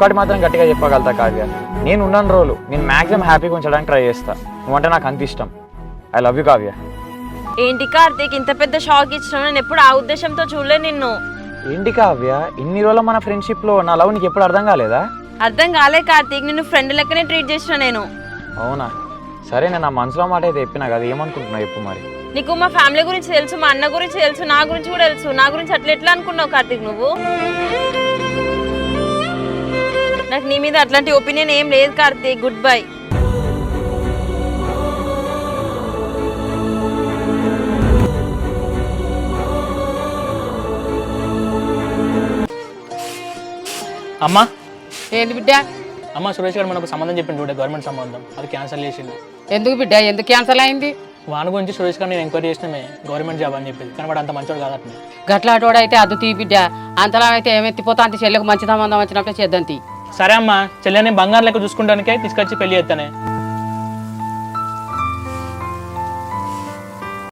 ఒక్కటి మాత్రం గట్టిగా చెప్పగలుగుతా కావ్య, నేను ఉన్న రోజులు నేను మ్యాక్సిమం హ్యాపీగా ఉంచడానికి ట్రై చేస్తా. నువ్వంటే నాకు అంత ఇష్టం. I love you Kavya. ఏంటి కార్తీక్ ఇంత పెద్ద షాక్ ఇచ్చినావు? నేను ఎప్పుడు ఆ ఉద్దేశంతో చూడలే నిన్ను. ఏంటి కావ్య, ఇన్ని రోజులు మన ఫ్రెండ్షిప్లో నా లవ్ నీకు ఎప్పుడు అర్థం కాలేదా? అర్థం కాలే కార్తీక్, నిన్ను ఫ్రెండ్ లెక్కనే ట్రీట్ చేసిన నేను. అవునా? సరే, నేను నా మనసులో మాట అయితే చెప్పినా కదా, ఏమనుకుంటున్నావు చెప్పు మరి. నీకు మా ఫ్యామిలీ గురించి తెలుసు, మా అన్న గురించి తెలుసు, నా గురించి కూడా తెలుసు. నా గురించి అట్లా ఎట్లా అనుకున్నావు కార్తీక్ నువ్వు? నాకు నీ మీద అట్లాంటి ఒపీనియన్ ఏం లేదు కార్తీక్. Good bye. అమ్మా, ఏంది బిడ్డ? అమ్మ సురేష్ గారు మనకు సంబంధం చెప్పిండు చూడే, గవర్నమెంట్ సంబంధం, అది క్యాన్సిల్ చేసిండు. ఎందుకు బిడ్డ, ఎందుకు క్యాన్సల్ అయింది? వాని గురించి సురేష్ గారు నేను ఎంక్వైరీ చేసినామే, గవర్నమెంట్ జాబ్ అని చెప్పేది. కానీ వాడు అంత మంచోడు కాదట. గట్లాటోడైతే అద్దు తీ బిడ్డ, అంతలా అయితే ఏమెత్తిపోతా అంటే చెల్లెకు మంచి సంబంధం వచ్చినప్పుడే చేద్దాం తీ. సరే అమ్మా, చెల్లెని బంగారు లెక్క చూసుకుంటానికే తీసుకొచ్చి పెళ్లి చేస్తానే.